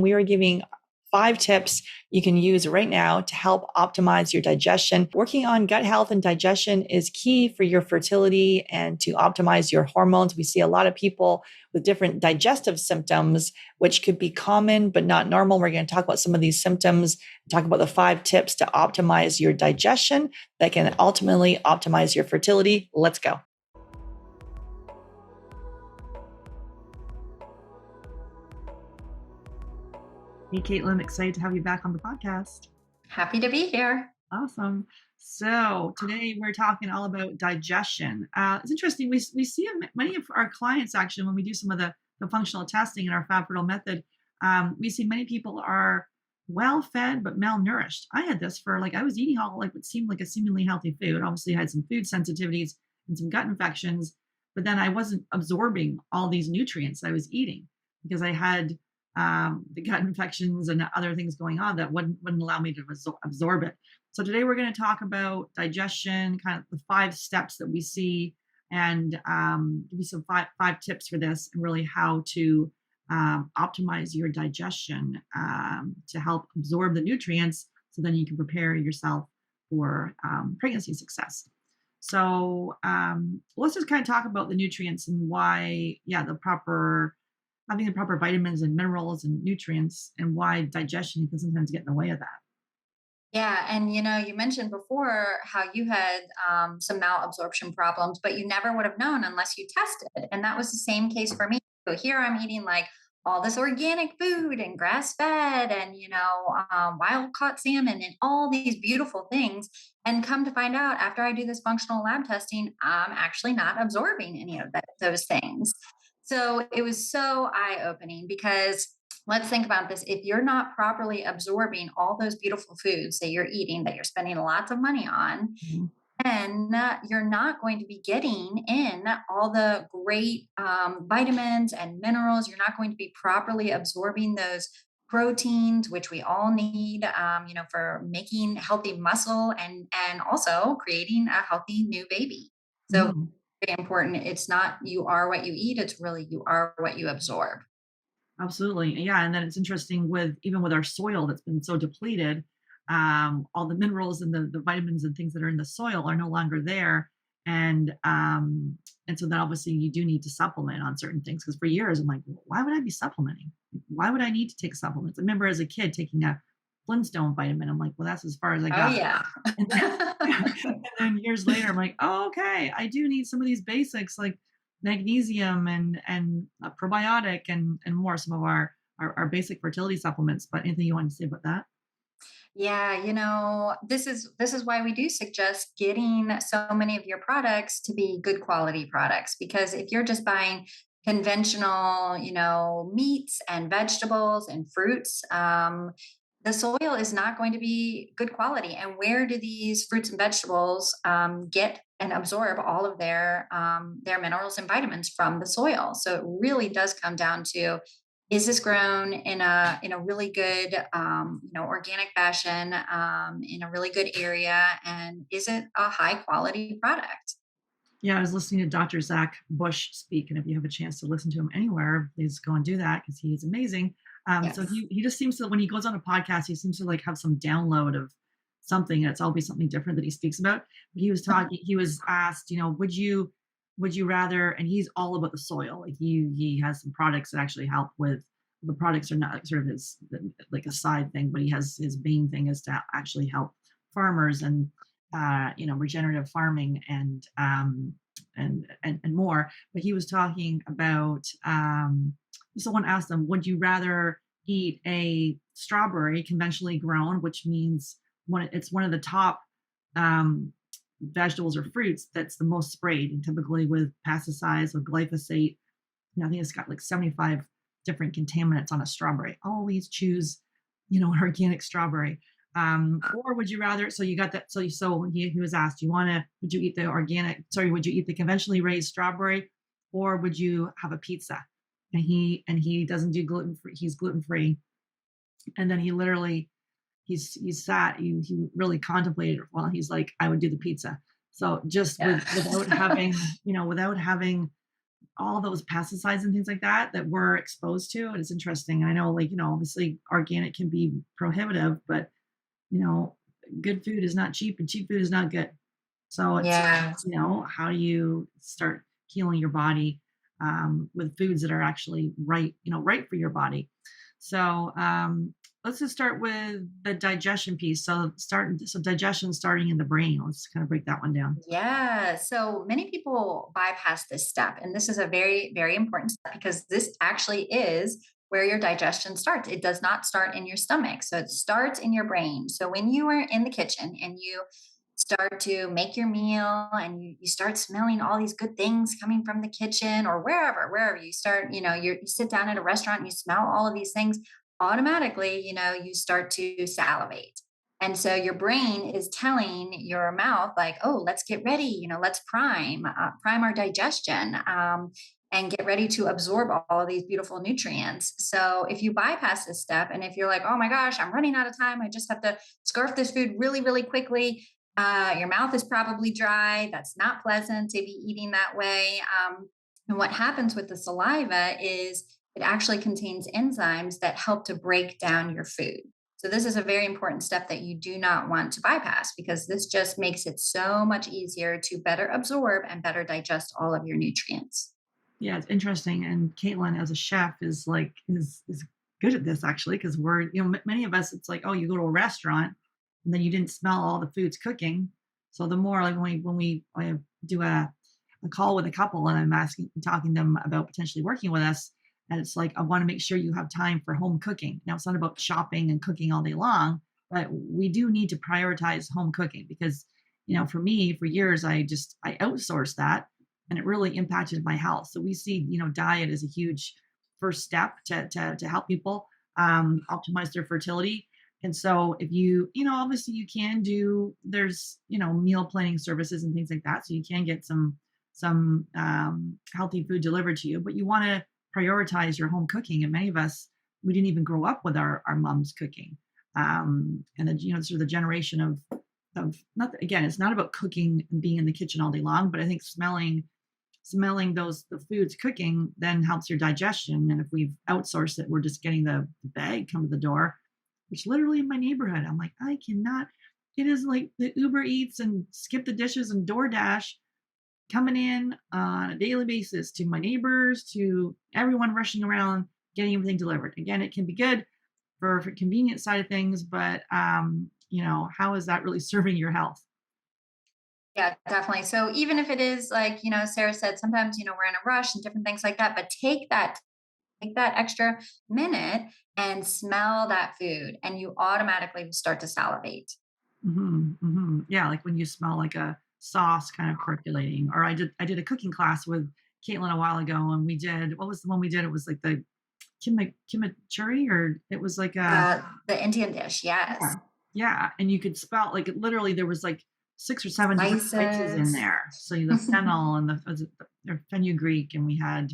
we are giving 5 tips you can use right now to help optimize your digestion. Working on gut health and digestion is key for your fertility and to optimize your hormones. We see a lot of people with different digestive symptoms, which could be common but not normal. We're going to talk about some of these symptoms, talk about the 5 tips to optimize your digestion that can ultimately optimize your fertility. Let's go. Hey, Caitlin, excited to have you back on the podcast. Happy to be here. Awesome. So today we're talking all about digestion. It's interesting. We see many of our clients actually when we do some of the functional testing in our Fab Fertile method. We see many people are well fed but malnourished. I had this for I was eating all what seemed like a seemingly healthy food. Obviously, I had some food sensitivities and some gut infections, but then I wasn't absorbing all these nutrients I was eating because I had the gut infections and other things going on that wouldn't allow me to absorb it. So today we're going to talk about digestion, kind of the 5 steps that we see, and give you some five tips for this, and really how to optimize your digestion to help absorb the nutrients, so then you can prepare yourself for pregnancy success. So let's just kind of talk about the nutrients and why, having the proper vitamins and minerals and nutrients, and why digestion can sometimes get in the way of that. Yeah. And, you mentioned before how you had some malabsorption problems, but you never would have known unless you tested. And that was the same case for me. So here I'm eating all this organic food and grass fed and, wild caught salmon and all these beautiful things. And come to find out after I do this functional lab testing, I'm actually not absorbing any of those things. So it was so eye opening because let's think about this. If you're not properly absorbing all those beautiful foods that you're eating, that you're spending lots of money on, Mhm. then you're not going to be getting in all the great vitamins and minerals. You're not going to be properly absorbing those proteins, which we all need, for making healthy muscle and also creating a healthy new baby. So Mhm. very important. It's not you are what you eat. It's really you are what you absorb. Absolutely. Yeah. And then it's interesting even with our soil that's been so depleted, all the minerals and the vitamins and things that are in the soil are no longer there. And so then obviously you do need to supplement on certain things. Because for years I'm like, why would I be supplementing? Why would I need to take supplements? I remember as a kid taking a Flintstone vitamin. I'm like, well, that's as far as I Oh got. yeah. And then, and then years later, I'm like, oh, okay, I do need some of these basics like magnesium and probiotic and more, some of our basic fertility supplements. But anything you want to say about that? Yeah, this is why we do suggest getting so many of your products to be good quality products, because if you're just buying conventional, meats and vegetables and fruits, the soil is not going to be good quality. And where do these fruits and vegetables get and absorb all of their minerals and vitamins? From the soil. So it really does come down to, is this grown in a really good organic fashion, in a really good area, and is it a high quality product? Yeah, I was listening to Dr. Zach Bush speak, and if you have a chance to listen to him anywhere, please go and do that because he is amazing. So Yes. he just seems to, when he goes on a podcast, he seems to have some download of something, and it's always something different that he speaks about. But he was asked, would you rather, and he's all about the soil. Like he has some products that actually help with, the products are not sort of his like a side thing, but he has his main thing is to actually help farmers and regenerative farming and more. But he was talking about, someone asked him, would you rather eat a strawberry conventionally grown, which means it's one of the top um, vegetables or fruits that's the most sprayed, and typically with pesticides, with glyphosate. I think it's got like 75 different contaminants on a strawberry. Always choose, an organic strawberry. Or would you rather? So you got that. So he was asked, would you eat the organic? Sorry, would you eat the conventionally raised strawberry, or would you have a pizza? And he doesn't do gluten free. He's gluten free. And then he sat. He really contemplated. Well, he's like, I would do the pizza. So just Yeah. without having all those pesticides and things like that that we're exposed to. And it's interesting. I know, like, obviously organic can be prohibitive, but you know, good food is not cheap and cheap food is not good. So it's Yeah. how do you start healing your body with foods that are actually right, right for your body. So let's just start with the digestion piece. So digestion starting in the brain. Let's kind of break that one down. Yeah. So many people bypass this step. And this is a very, very important step because this actually is where your digestion starts. It does not start in your stomach. So it starts in your brain. So when you are in the kitchen and you start to make your meal and you start smelling all these good things coming from the kitchen or wherever you start, you sit down at a restaurant and you smell all of these things, automatically, you start to salivate. And so your brain is telling your mouth, like, oh, let's get ready, let's prime our digestion, and get ready to absorb all of these beautiful nutrients. So if you bypass this step, and if you're like, oh my gosh, I'm running out of time, I just have to scarf this food really, really quickly, your mouth is probably dry. That's not pleasant to be eating that way. And what happens with the saliva is it actually contains enzymes that help to break down your food. So this is a very important step that you do not want to bypass because this just makes it so much easier to better absorb and better digest all of your nutrients. Yeah, it's interesting. And Caitlin, as a chef, is good at this actually because we're many of us. It's like, oh, you go to a restaurant and then you didn't smell all the foods cooking. So the more like when we I do a call with a couple and I'm talking to them about potentially working with us, and it's like I want to make sure you have time for home cooking. Now it's not about shopping and cooking all day long, but we do need to prioritize home cooking because for me for years I outsourced that and it really impacted my health. So we see, diet as a huge first step to help people optimize their fertility. And so if obviously you can there's, meal planning services and things like that. So you can get some healthy food delivered to you, but you want to prioritize your home cooking. And many of us, we didn't even grow up with our moms cooking. And then, sort of the generation of not again, it's not about cooking and being in the kitchen all day long, but I think smelling the foods cooking then helps your digestion. And if we've outsourced it, we're just getting the bag come to the door, which literally in my neighborhood, I'm like, I cannot. It is like the Uber Eats and Skip the Dishes and DoorDash coming in on a daily basis to my neighbors, to everyone rushing around getting everything delivered. Again, it can be good for convenience side of things, but how is that really serving your health? Yeah, definitely. So even if it is like, Sarah said, sometimes, we're in a rush and different things like that, but take that extra minute and smell that food and you automatically will start to salivate. Yeah, like when you smell like a sauce kind of percolating. Or I did a cooking class with Caitlin a while ago, and we did what was the one we did? It was like the chimichurri, or it was like a The Indian dish, yeah, yes. yeah, and you could spell like literally there was like 6 or 7 different spices in Spices, there. So the fennel and the was it the fenugreek, and we had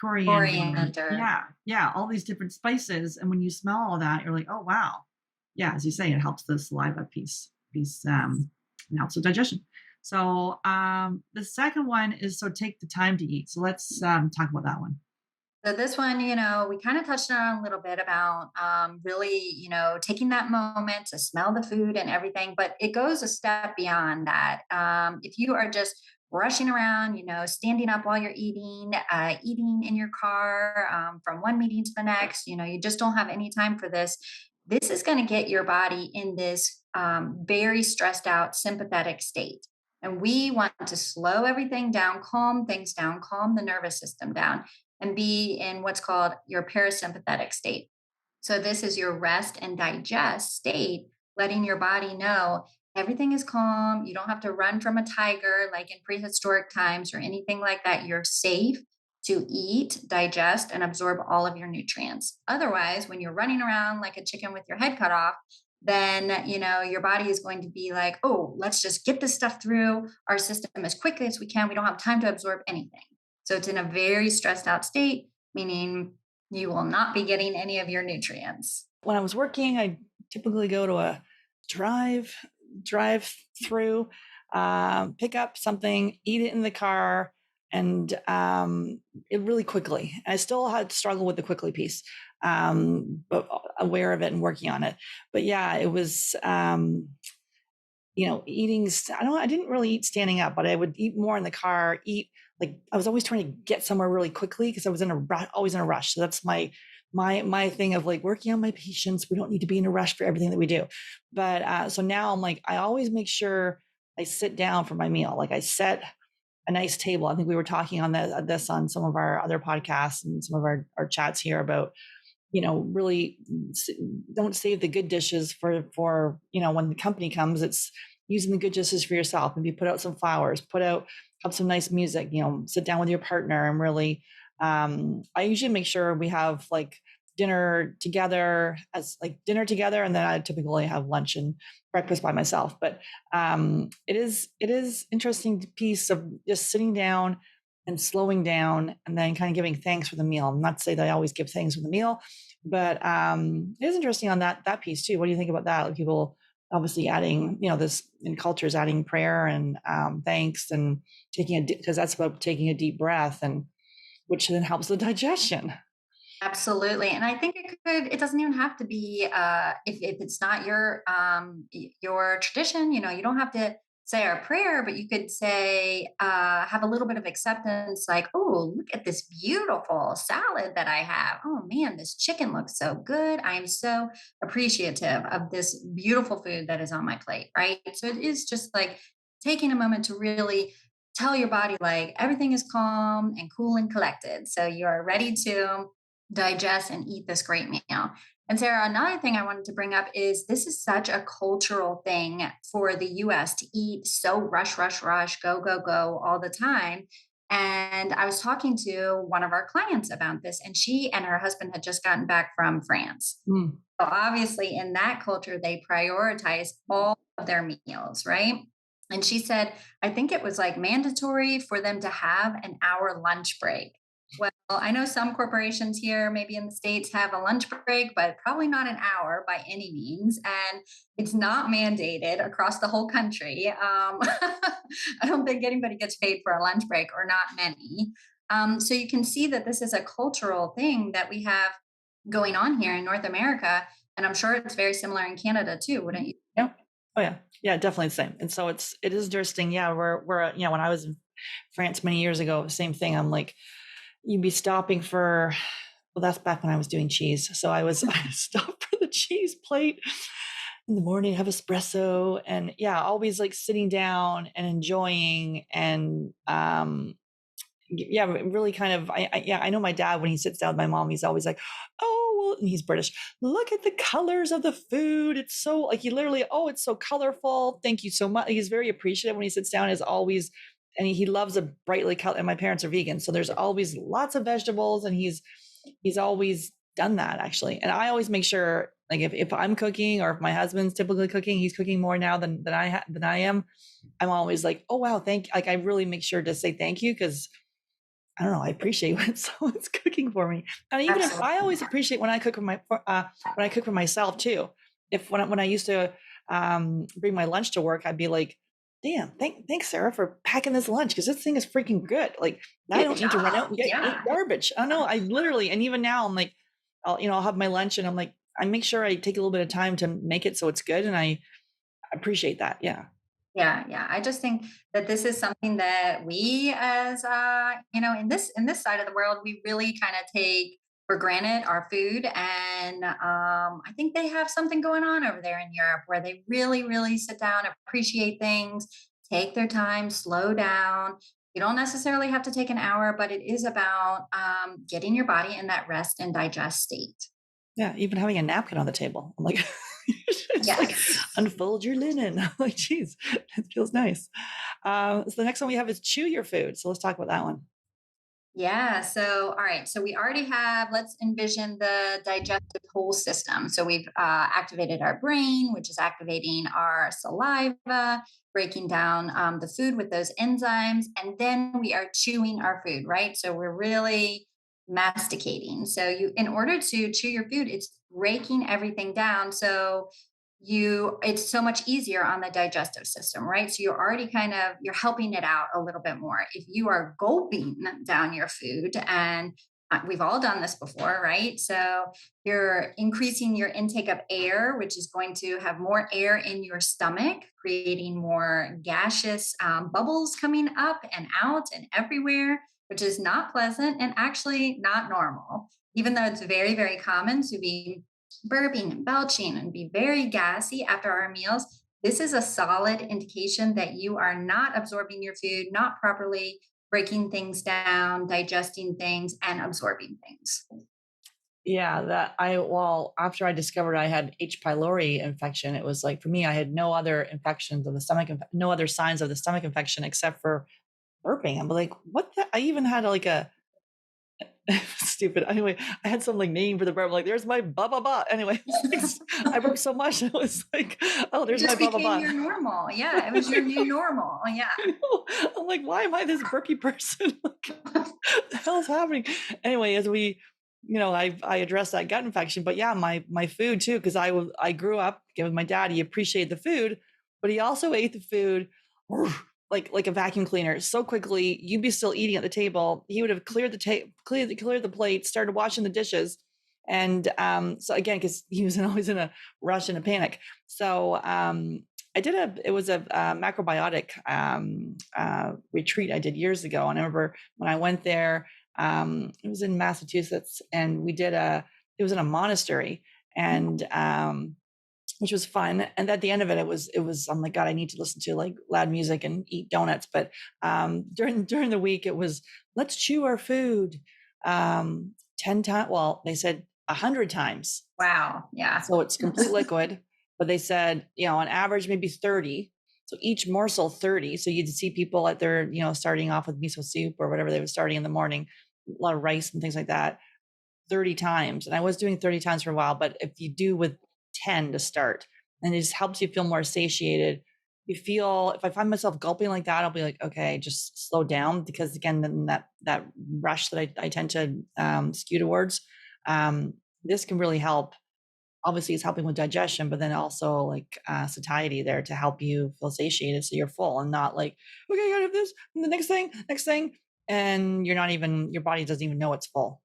coriander. coriander. Yeah, all these different spices, and when you smell all that, you're like, oh wow, yeah, as you say, it helps the saliva piece and helps with digestion. So the second one is so take the time to eat. So let's talk about that one. So this one, we kind of touched on a little bit about really, taking that moment to smell the food and everything, but it goes a step beyond that. If you are just rushing around, standing up while you're eating in your car from one meeting to the next, you just don't have any time for this. This is going to get your body in this very stressed out sympathetic state. And we want to slow everything down, calm things down, calm the nervous system down and be in what's called your parasympathetic state. So, this is your rest and digest state, letting your body know everything is calm. You don't have to run from a tiger like in prehistoric times or anything like that. You're safe to eat, digest, and absorb all of your nutrients. Otherwise, when you're running around like a chicken with your head cut off, then your body is going to be like, oh, let's just get this stuff through our system as quickly as we can. We don't have time to absorb anything. So it's in a very stressed out state, meaning you will not be getting any of your nutrients. When I was working, I typically go to a drive drive through, pick up something, eat it in the car, and it really quickly. I still had to struggle with the quickly piece, but aware of it and working on it. But yeah, it was eating. I didn't really eat standing up, but I would eat more in the car. Eat like I was always trying to get somewhere really quickly because I was always in a rush. So that's my thing of like working on my patience. We don't need to be in a rush for everything that we do. But so now I'm like, I always make sure I sit down for my meal. Like I set a nice table. I think we were talking on this on some of our other podcasts and some of our chats here about, really don't save the good dishes for, when the company comes, it's using the good dishes for yourself. Maybe put out some flowers, have some nice music, sit down with your partner and really, I usually make sure we have like dinner together and then I typically have lunch and breakfast by myself. But it is interesting piece of just sitting down and slowing down and then kind of giving thanks for the meal. I'm not to say that I always give thanks for the meal, but it is interesting on that piece too. What do you think about that? Like people obviously adding, this in cultures, adding prayer and thanks and because that's about taking a deep breath, and which then helps the digestion. Absolutely. And I think it doesn't even have to be, if it's not your tradition, you don't have to say our prayer, but you could say, have a little bit of acceptance, like, oh, look at this beautiful salad that I have. Oh man, this chicken looks so good. I am so appreciative of this beautiful food that is on my plate. Right. So it is just like taking a moment to really tell your body like everything is calm and cool and collected. So you are ready to digest and eat this great meal. And Sarah, another thing I wanted to bring up is this is such a cultural thing for the US to eat so rush, rush, rush, go, go, go all the time. And I was talking to one of our clients about this, and she and her husband had just gotten back from France. Mm. So obviously, in that culture, they prioritize all of their meals, right? And she said, I think it was like mandatory for them to have an hour lunch break. Well, I know some corporations here, maybe in the States, have a lunch break, but probably not an hour by any means. And it's not mandated across the whole country. I don't think anybody gets paid for a lunch break, or not many. So you can see that this is a cultural thing that we have going on here in North America. And I'm sure it's very similar in Canada too, wouldn't you Yeah. say? Oh yeah. Yeah, definitely the same. And so it is interesting. Yeah, we're when I was in France many years ago, same thing. I'm like, you'd be stopping for, well, that's back when I was doing cheese. So I stopped for the cheese plate in the morning, have espresso, and yeah, always like sitting down and enjoying and yeah, really kind of yeah, I know my dad when he sits down with my mom, he's always like, oh well, and he's British, look at the colors of the food, it's so like he literally, oh, it's so colorful, thank you so much. He's very appreciative when he sits down, is always, and he loves a brightly color, and my parents are vegan, so there's always lots of vegetables, and he's always done that actually. And I always make sure, like if I'm cooking or if my husband's typically cooking, he's cooking more now than I am, I'm always like, oh wow, like I really make sure to say thank you, because I don't know. I appreciate when someone's cooking for me, and even if I Absolutely. always appreciate when I cook when I cook for myself too. If when I used to bring my lunch to work, I'd be like, "Damn, thanks, Sarah, for packing this lunch because this thing is freaking good." Like now I Good don't need to run out job. and get eat Yeah. garbage. I know. I literally, and even now, I'm like, I'll have my lunch, and I'm like, I make sure I take a little bit of time to make it so it's good, and I appreciate that. Yeah. Yeah, yeah. I just think that this is something that we as in this side of the world, we really kind of take for granted our food. And I think they have something going on over there in Europe where they really, really sit down, appreciate things, take their time, slow down. You don't necessarily have to take an hour, but it is about getting your body in that rest and digest state. Yeah, even having a napkin on the table. I'm like, it's like Yes. unfold your linen. I'm like, geez, it feels nice. So the next one we have is chew your food. So let's talk about that one. Yeah. So, all right. So we already have, let's envision the digestive whole system. So we've activated our brain, which is activating our saliva, breaking down the food with those enzymes. And then we are chewing our food, right? So we're really masticating. So in order to chew your food, it's breaking everything down. So it's so much easier on the digestive system, right? So you're helping it out a little bit more. If you are gulping down your food, and we've all done this before, right? So you're increasing your intake of air, which is going to have more air in your stomach, creating more gaseous bubbles coming up and out and everywhere, which is not pleasant and actually not normal, even though it's very, very common to be burping and belching and be very gassy after our meals. This is a solid indication that you are not absorbing your food, not properly breaking things down, digesting things, and absorbing things. Yeah, well, after I discovered I had H. pylori infection, it was like for me, I had no other infections of the stomach, no other signs of the stomach infection except for burping. I'm like, what the? I even had like a stupid. Anyway, I had some like name for the burp. I'm like, there's my ba ba ba. Anyway, I burped so much. I was like, oh, It there's my just ba ba became ba. your normal. Yeah, it was your new normal. Yeah. I know. I'm like, why am I this burpy person? Like, what the hell's happening? Anyway, as we, I addressed that gut infection, but yeah, my food too, because I grew up with my dad. He appreciated the food, but he also ate the food like a vacuum cleaner so quickly. You'd be still eating at the table. He would have cleared the cleared the plate, started washing the dishes, and so again, because he was always in a rush and a panic. So it was a macrobiotic retreat I did years ago. And I remember when I went there, it was in Massachusetts, and it was in a monastery, and which was fun. And at the end of it, I'm like, God, I need to listen to like loud music and eat donuts. But during the week, it was, let's chew our food 10 times. Well, they said 100 times. Wow. Yeah. So it's complete liquid, but they said, on average, maybe 30. So each morsel 30. So you'd see people at their, starting off with miso soup or whatever they were starting in the morning, a lot of rice and things like that, 30 times. And I was doing 30 times for a while, but if you do with 10 to start, and it just helps you feel more satiated. If I find myself gulping like that, I'll be like, okay, just slow down, because again, then that rush that I tend to skew towards, this can really help. Obviously, it's helping with digestion, but then also like satiety there to help you feel satiated, so you're full and not like, okay, I gotta have this, and the next thing, and your body doesn't even know it's full.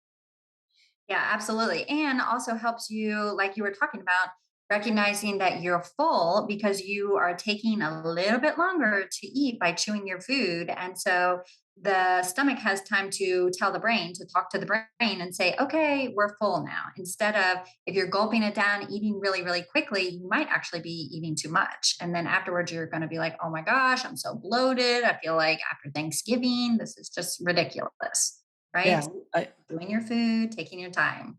Yeah, absolutely. And also helps you, like you were talking about, recognizing that you're full because you are taking a little bit longer to eat by chewing your food. And so the stomach has time to tell the brain, to talk to the brain and say, okay, we're full now. Instead of, if you're gulping it down, eating really, really quickly, you might actually be eating too much. And then afterwards, you're going to be like, oh my gosh, I'm so bloated. I feel like after Thanksgiving, this is just ridiculous. Yeah, Right? I, Doing your food, taking your time.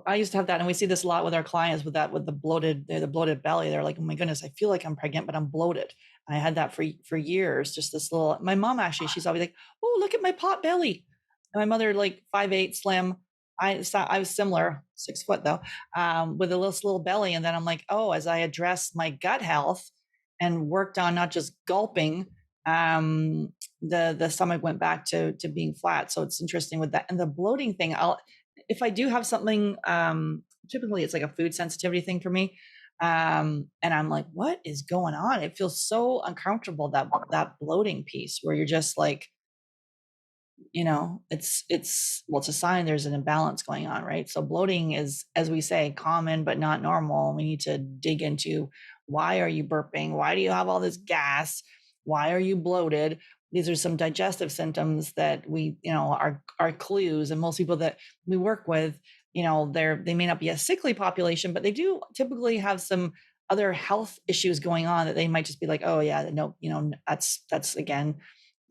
I used to have that, and we see this a lot with our clients with the bloated belly. They're like, "Oh my goodness, I feel like I'm pregnant, but I'm bloated." And I had that for years. Just this little. My mom actually, she's always like, "Oh, look at my pot belly." And my mother, like 5'8", slim. I was similar, 6 foot though, with a little belly. And then I'm like, oh, as I addressed my gut health and worked on not just gulping, the stomach went back to being flat. So it's interesting with that, and the bloating thing. If I do have something, typically it's like a food sensitivity thing for me. And I'm like, what is going on? It feels so uncomfortable, that bloating piece where you're just like, it's a sign there's an imbalance going on, right? So bloating is, as we say, common but not normal. We need to dig into, why are you burping? Why do you have all this gas? Why are you bloated? These are some digestive symptoms that are clues. And most people that we work with, they may not be a sickly population, but they do typically have some other health issues going on that they might just be like, oh yeah, no, that's again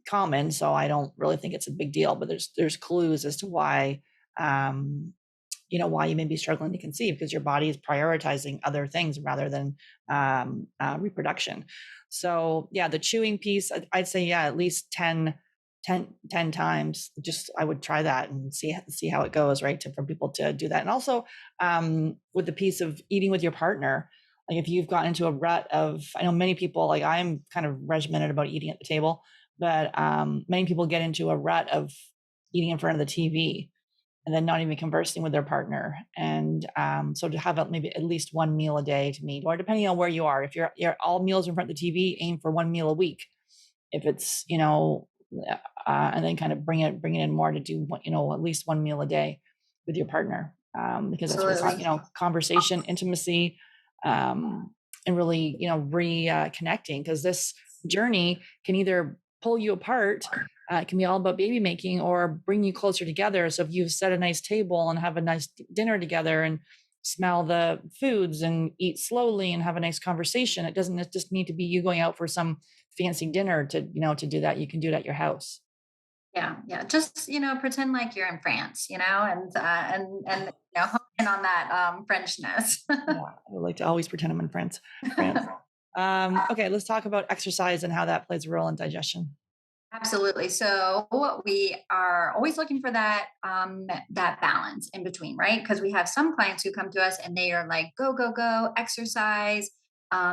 common. So I don't really think it's a big deal, but there's clues as to why, why you may be struggling to conceive, because your body is prioritizing other things rather than reproduction. So yeah, the chewing piece, I'd say, yeah, at least 10 times. Just, I would try that and see how it goes, right? For people to do that. And also with the piece of eating with your partner, like if you've gotten into a rut of, I know many people, like I'm kind of regimented about eating at the table, but many people get into a rut of eating in front of the TV. and then not even conversing with their partner. And so to have maybe at least one meal a day to meet, or depending on where you are, if you're all meals in front of the TV, aim for one meal a week. If it's, and then kind of bring it in more to do, at least one meal a day with your partner, because that's where Absolutely. conversation, intimacy, and really, reconnecting, because this journey can either pull you apart. It can be all about baby making or bring you closer together. So if you set a nice table and have a nice dinner together and smell the foods and eat slowly and have a nice conversation, it doesn't just need to be you going out for some fancy dinner to do that. You can do it at your house. Yeah, yeah. Just pretend like you're in France, hone in on that Frenchness. Yeah, I would like to always pretend I'm in France. France. Okay, let's talk about exercise and how that plays a role in digestion. Absolutely. So we are always looking for that balance in between, right? Because we have some clients who come to us and they are like, go, go, go, exercise,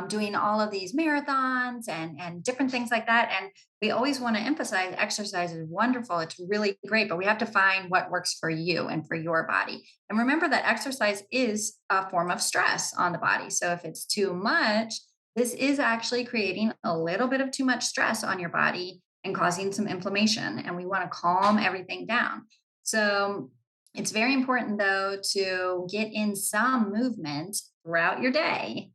doing all of these marathons and different things like that. And we always want to emphasize exercise is wonderful. It's really great, but we have to find what works for you and for your body. And remember that exercise is a form of stress on the body. So if it's too much, this is actually creating a little bit of too much stress on your body and causing some inflammation. And we want to calm everything down. So it's very important, though, to get in some movement throughout your day.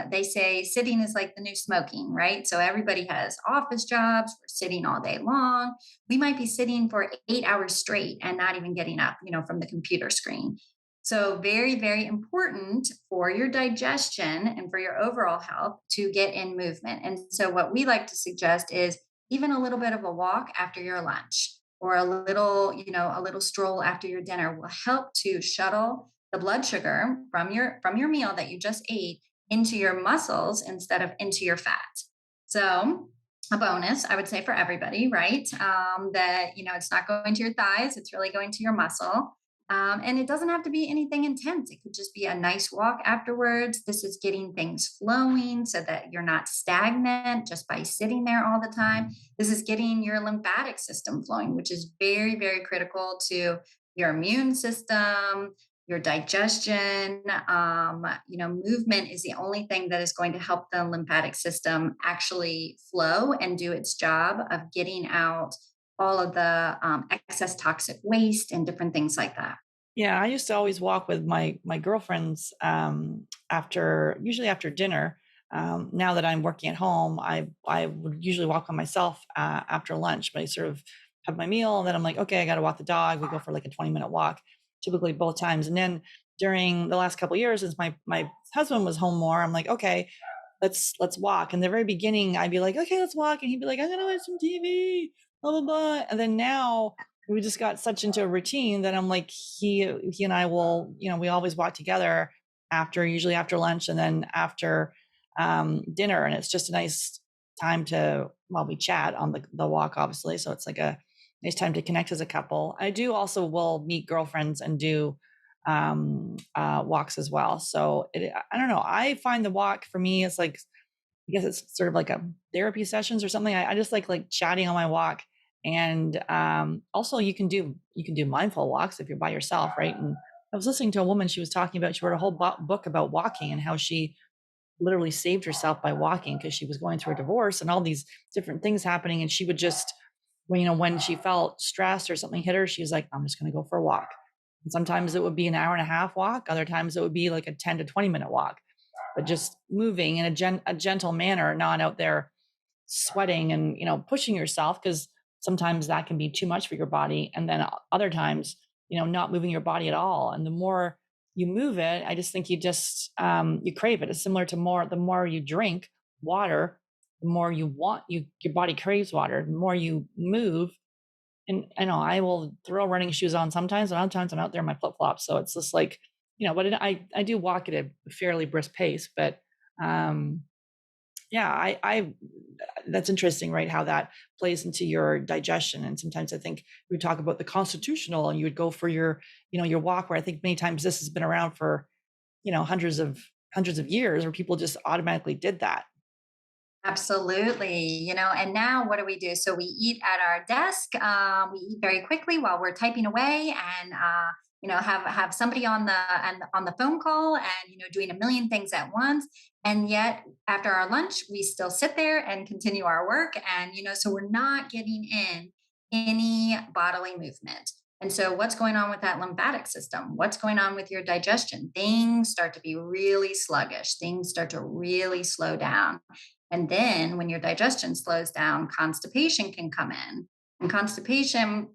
They say sitting is like the new smoking, right? So everybody has office jobs, we're sitting all day long. We might be sitting for 8 hours straight and not even getting up, from the computer screen. So, very, very important for your digestion and for your overall health to get in movement. And so, what we like to suggest is even a little bit of a walk after your lunch or a little stroll after your dinner will help to shuttle the blood sugar from your meal that you just ate into your muscles instead of into your fat. So, a bonus, I would say, for everybody, right? That it's not going to your thighs; it's really going to your muscle. And it doesn't have to be anything intense. It could just be a nice walk afterwards. This is getting things flowing so that you're not stagnant just by sitting there all the time. This is getting your lymphatic system flowing, which is very, very critical to your immune system, your digestion. Movement is the only thing that is going to help the lymphatic system actually flow and do its job of getting out all of the excess toxic waste and different things like that. Yeah, I used to always walk with my girlfriends, usually after dinner. Now that I'm working at home, I would usually walk by myself after lunch. But I sort of have my meal, and then I'm like, okay, I got to walk the dog. We go for like a 20-minute walk, typically both times. And then during the last couple of years, since my husband was home more, I'm like, okay, let's walk. In the very beginning, I'd be like, okay, let's walk, and he'd be like, I'm gonna watch some TV, blah blah blah. And then now we just got such into a routine that I'm like, he and I will, we always walk together usually after lunch, and then after dinner, and it's just a nice time we chat on the walk, obviously. So it's like a nice time to connect as a couple. I do also will meet girlfriends and do walks as well. So I don't know. I find the walk for me is like, I guess it's sort of like a therapy sessions or something. I just like chatting on my walk. And also you can do mindful walks if you're by yourself, right? And I was listening to a woman, she was talking about, she wrote a whole book about walking and how she literally saved herself by walking because she was going through a divorce and all these different things happening. And she would just, when she felt stressed or something hit her, she was like, I'm just going to go for a walk. And sometimes it would be an hour and a half walk. Other times it would be like a 10 to 20-minute walk, but just moving in a gentle manner, not out there sweating and, pushing yourself, because sometimes that can be too much for your body. And then other times, not moving your body at all. And the more you move it, I just think you crave it. It's similar to the more you drink water, the more you want, your body craves water. The more you move, and I know I will throw running shoes on sometimes, and other times I'm out there in my flip flops. So it's just like, but I do walk at a fairly brisk pace. But yeah, I that's interesting, right? How that plays into your digestion. And sometimes I think we talk about the constitutional, and you would go for your walk, where I think many times this has been around for hundreds of years, where people just automatically did that. Absolutely. And now what do we do? So we eat at our desk. We eat very quickly while we're typing away, and have somebody on the phone call, and doing a million things at once. And yet, after our lunch, we still sit there and continue our work. And so we're not getting in any bodily movement. And so, what's going on with that lymphatic system? What's going on with your digestion? Things start to be really sluggish. Things start to really slow down. And then when your digestion slows down, constipation can come in. And constipation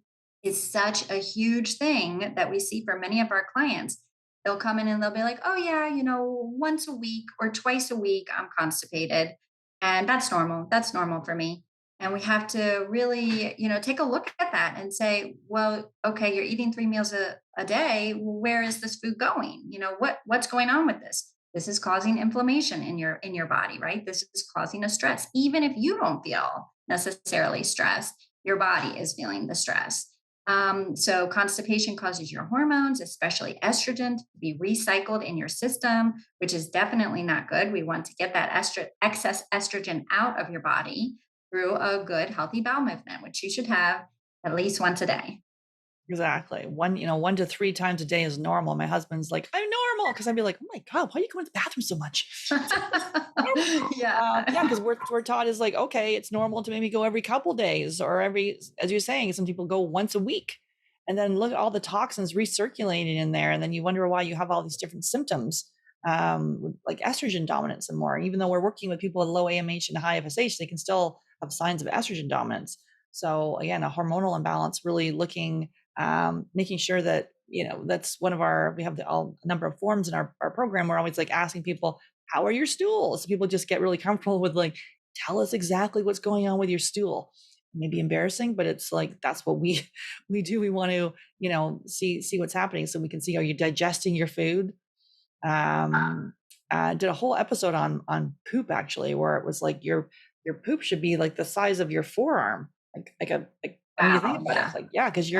is such a huge thing that we see for many of our clients. They'll come in and they'll be like, oh, yeah, once a week or twice a week, I'm constipated. And that's normal. That's normal for me. And we have to really, take a look at that and say, well, okay, you're eating 3 meals a day. Well, where is this food going? What's going on with this? This is causing inflammation in your body, right? This is causing a stress. Even if you don't feel necessarily stressed, your body is feeling the stress. So constipation causes your hormones, especially estrogen, to be recycled in your system, which is definitely not good. We want to get that excess estrogen out of your body through a good, healthy bowel movement, which you should have at least once a day. Exactly. 1 to 3 times a day is normal. My husband's like, I'm normal. Cause I'd be like, oh my God, why are you going to the bathroom so much? Normal. Yeah, Yeah. because we're taught is like, okay, it's normal to maybe go every couple days or every, as you're saying, some people go once a week. And then look at all the toxins recirculating in there. And then you wonder why you have all these different symptoms, like estrogen dominance and more. Even though we're working with people with low AMH and high FSH, they can still have signs of estrogen dominance. So again, a hormonal imbalance, really looking, making sure that, that's one of we have a number of forms in our program. We're always like asking people, how are your stools? So people just get really comfortable with like, tell us exactly what's going on with your stool. It may be embarrassing, but it's like, that's what we, we do. We want to, see what's happening so we can see, are you digesting your food? Did a whole episode on poop actually, where it was like your poop should be like the size of your forearm. Like when you think Wow. about it, it's like, yeah, because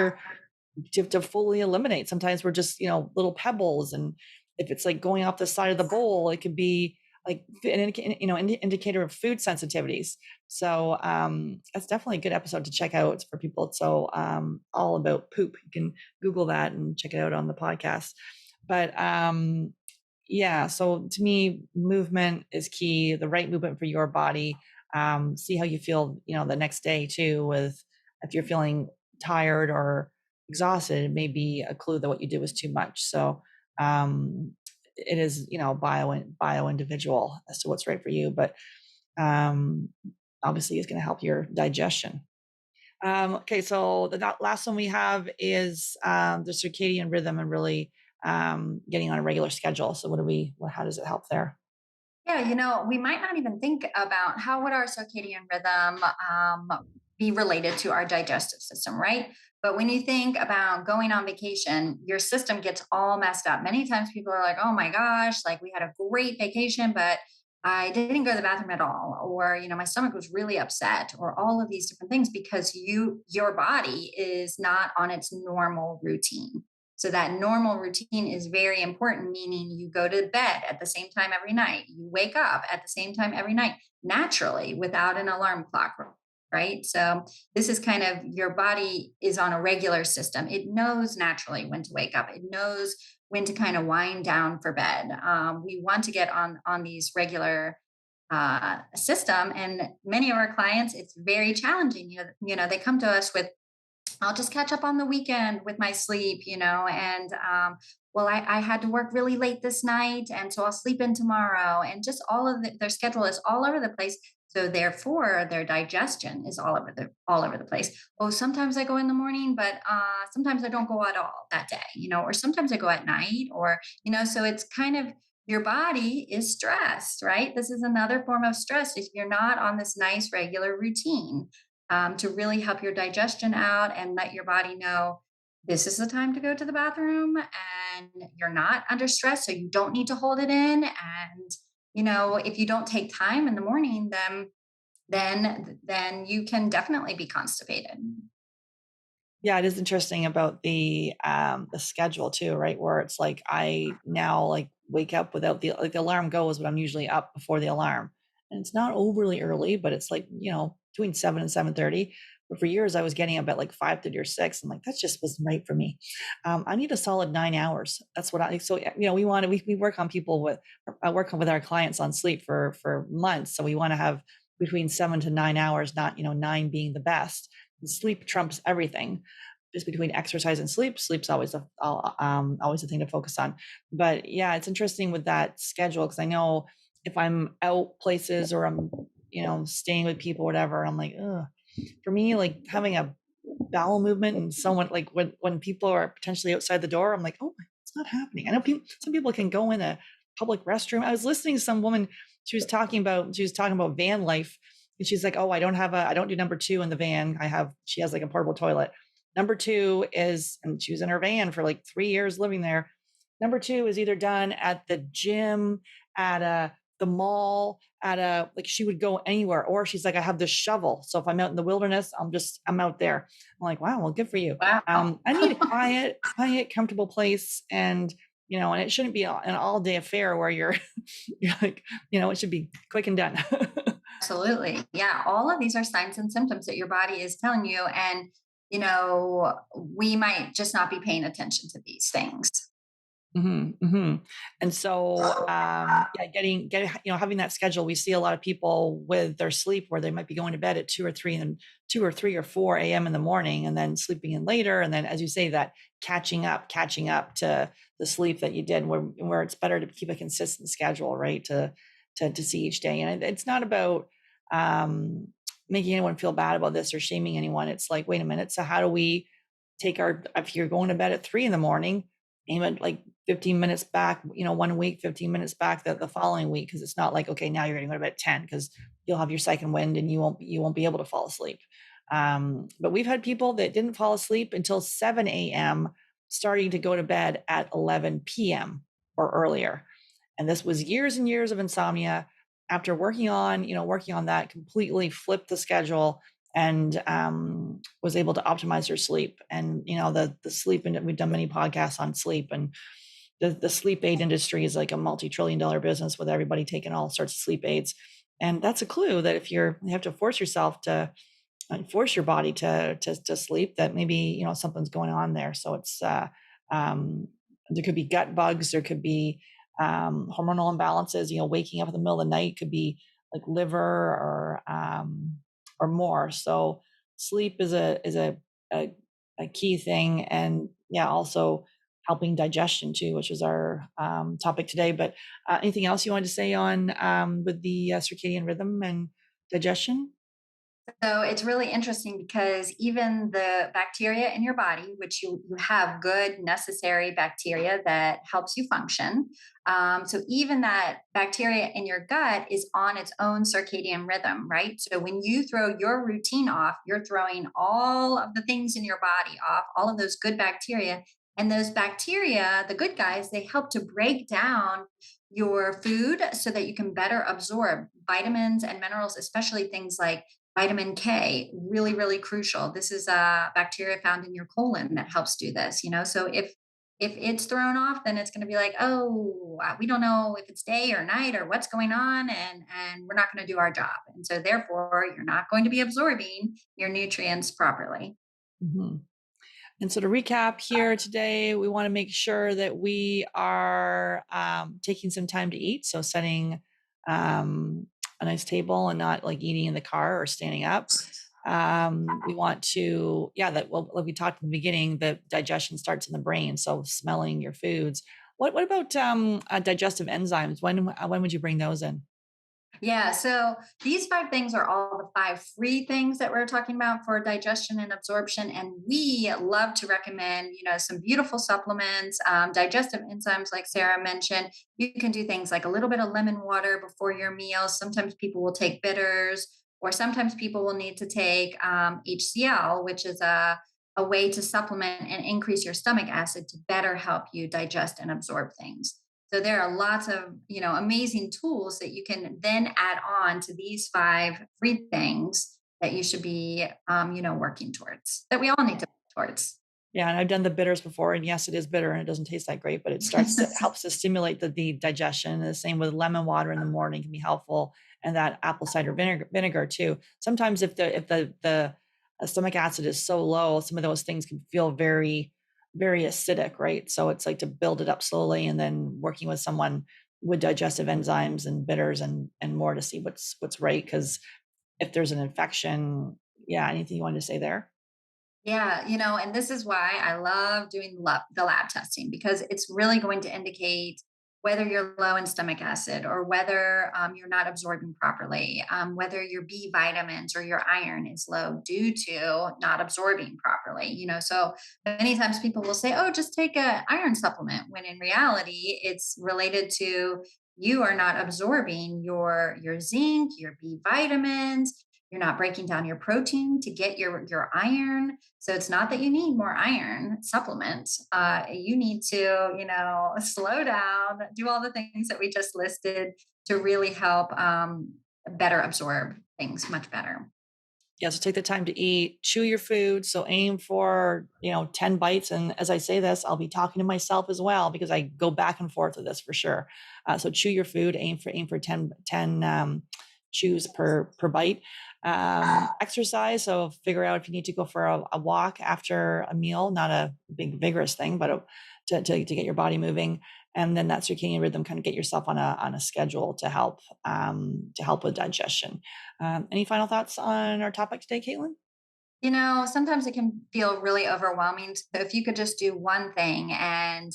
to fully eliminate. Sometimes we're just, little pebbles. And if it's like going off the side of the bowl, it could be like an indicator of food sensitivities. So that's definitely a good episode to check out for people. So all about poop. You can Google that and check it out on the podcast. But yeah, so to me, movement is key, the right movement for your body. See how you feel, the next day too, with if you're feeling tired or exhausted, it may be a clue that what you did was too much. So it is, bio individual as to what's right for you, but obviously it's going to help your digestion. Okay, so the last one we have is the circadian rhythm and really getting on a regular schedule. So how does it help there? Yeah, we might not even think about how would our circadian rhythm be related to our digestive system, right? But when you think about going on vacation, your system gets all messed up. Many times people are like, "Oh my gosh, like we had a great vacation, but I didn't go to the bathroom at all," or my stomach was really upset, or all of these different things because your body is not on its normal routine. So that normal routine is very important, meaning you go to bed at the same time every night. You wake up at the same time every night, naturally, without an alarm clock, right? So this is kind of your body is on a regular system. It knows naturally when to wake up. It knows when to kind of wind down for bed. We want to get on these regular system, and many of our clients, it's very challenging. They come to us with, I'll just catch up on the weekend with my sleep, and well, I had to work really late this night, and so I'll sleep in tomorrow. And just all of their schedule is all over the place. So therefore, their digestion is all over the place. Oh, sometimes I go in the morning, but sometimes I don't go at all that day, or sometimes I go at night, or so it's kind of your body is stressed, right? This is another form of stress if you're not on this nice regular routine to really help your digestion out and let your body know this is the time to go to the bathroom, and you're not under stress, so you don't need to hold it in. And if you don't take time in the morning, then you can definitely be constipated. Yeah, it is interesting about the schedule too, right? Where it's like I now like wake up without the alarm goes, but I'm usually up before the alarm. and it's not overly early, but it's like, between 7 and 7:30. But for years I was getting up at like 5:30 or 6. I'm like, that just wasn't right for me. I need a solid 9 hours. That's what I, so, we work on people with, I work with our clients on sleep for months. So we want to have between 7 to 9 hours, not, nine being the best. And sleep trumps everything. Just between exercise and sleep, sleep's always a thing to focus on. But yeah, it's interesting with that schedule, because I know if I'm out places or I'm, staying with people, whatever, I'm like, ugh. For me, like having a bowel movement and someone, like when people are potentially outside the door, I'm like, oh, it's not happening. I know some people can go in a public restroom. I was listening to some woman, she was talking about van life, and she's like, oh, I don't do number two in the van. She has like a portable toilet. Number two is, and she was in her van for like 3 years living there. Number two is either done at the gym, at the mall, like she would go anywhere, or she's like, I have this shovel. So if I'm out in the wilderness, I'm out there. I'm like, wow, well, good for you. Wow. I need a quiet, comfortable place. And, and it shouldn't be an all day affair where you're like, it should be quick and done. Absolutely. Yeah. All of these are signs and symptoms that your body is telling you. And, we might just not be paying attention to these things. And so, yeah, having that schedule, we see a lot of people with their sleep where they might be going to bed at 2 or 3 or 4 a.m. in the morning, and then sleeping in later. And then, as you say, that catching up to the sleep that you did, where it's better to keep a consistent schedule, right? To see each day. And it's not about, making anyone feel bad about this or shaming anyone. It's like, wait a minute. So how do we if you're going to bed at 3 in the morning, aim at like 15 minutes back, 1 week, 15 minutes back the following week. Cause it's not like, okay, now you're going to go to bed at 10, because you'll have your second wind and you won't be able to fall asleep. But we've had people that didn't fall asleep until 7 a.m. starting to go to bed at 11 p.m. or earlier. And this was years and years of insomnia. After working on that, completely flipped the schedule, and was able to optimize their sleep. And the sleep, and we've done many podcasts on sleep, and the sleep aid industry is like a multi-trillion-dollar business with everybody taking all sorts of sleep aids. And that's a clue that if you have to force your body to sleep, that maybe something's going on there. So it's there could be gut bugs, there could be hormonal imbalances. Waking up in the middle of the night could be like liver or more. So sleep is a key thing, and yeah, also helping digestion too, which is our topic today. But anything else you wanted to say on with the circadian rhythm and digestion? So it's really interesting because even the bacteria in your body, which you have good necessary bacteria that helps you function. So even that bacteria in your gut is on its own circadian rhythm, right? So when you throw your routine off, you're throwing all of the things in your body off, all of those good bacteria. And those bacteria, the good guys, they help to break down your food so that you can better absorb vitamins and minerals, especially things like vitamin K, really, really crucial. This is a bacteria found in your colon that helps do this. So if it's thrown off, then it's going to be like, oh, we don't know if it's day or night or what's going on, and we're not going to do our job. And so therefore, you're not going to be absorbing your nutrients properly. Mhm. And so to recap here today, we want to make sure that we are taking some time to eat. So setting a nice table and not like eating in the car or standing up. We want to, yeah, like we talked in the beginning, the digestion starts in the brain. So smelling your foods. What about digestive enzymes? When would you bring those in? Yeah, so these five things are all the five free things that we're talking about for digestion and absorption. And we love to recommend, some beautiful supplements, digestive enzymes, like Sarah mentioned. You can do things like a little bit of lemon water before your meals. Sometimes people will take bitters, or sometimes people will need to take HCl, which is a way to supplement and increase your stomach acid to better help you digest and absorb things. So there are lots of, amazing tools that you can then add on to these five free things that you should be, working towards, that we all need to work towards. Yeah, and I've done the bitters before, and yes, it is bitter and it doesn't taste that great, but it starts to helps to stimulate the digestion. And the same with lemon water in the morning can be helpful, and that apple cider vinegar too. Sometimes if the stomach acid is so low, some of those things can feel very acidic, right? So it's like to build it up slowly, and then working with someone with digestive enzymes and bitters and more to see what's right. Because if there's an infection, yeah, anything you wanted to say there? Yeah, and this is why I love doing the lab testing because it's really going to indicate whether you're low in stomach acid or whether you're not absorbing properly, whether your B vitamins or your iron is low due to not absorbing properly. So many times people will say, "Oh, just take a iron supplement," when in reality, it's related to you are not absorbing your zinc, your B vitamins. You're not breaking down your protein to get your iron. So it's not that you need more iron supplements. You need to, slow down, do all the things that we just listed to really help better absorb things much better. Yeah, so take the time to eat, chew your food. So aim for, 10 bites. And as I say this, I'll be talking to myself as well because I go back and forth with this for sure. So chew your food, aim for 10 chews per bite. Exercise. So figure out if you need to go for a walk after a meal, not a big vigorous thing, but to get your body moving. And then that circadian rhythm, kind of get yourself on a schedule to help with digestion. Any final thoughts on our topic today, Caitlin? Sometimes it can feel really overwhelming. So if you could just do one thing and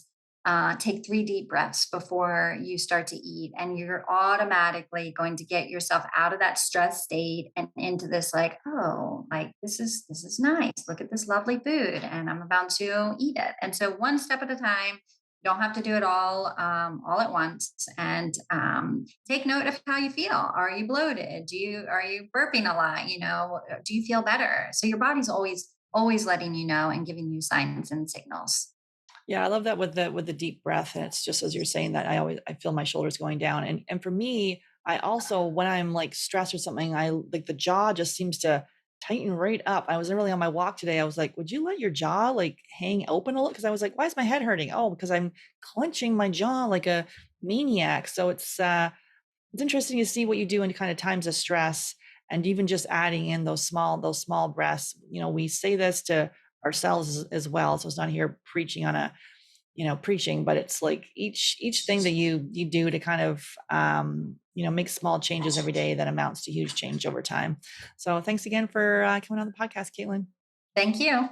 take 3 deep breaths before you start to eat, and you're automatically going to get yourself out of that stress state and into this like, oh, like this is nice. Look at this lovely food, and I'm about to eat it. And so one step at a time. You don't have to do it all at once. And take note of how you feel. Are you bloated? Are you burping a lot? Do you feel better? So your body's always letting you know and giving you signs and signals. Yeah, I love that with the deep breath. And it's just as you're saying that I feel my shoulders going down. And for me, I also when I'm like stressed or something, I like the jaw just seems to tighten right up. I was really on my walk today. I was like, would you let your jaw like hang open a little? Because I was like, why is my head hurting? Oh, because I'm clenching my jaw like a maniac. So it's interesting to see what you do in kind of times of stress, and even just adding in those small breaths. We say this to ourselves as well. So it's not here preaching preaching, but it's like each thing that you do to kind of make small changes every day that amounts to huge change over time. So thanks again for coming on the podcast, Caitlin. Thank you.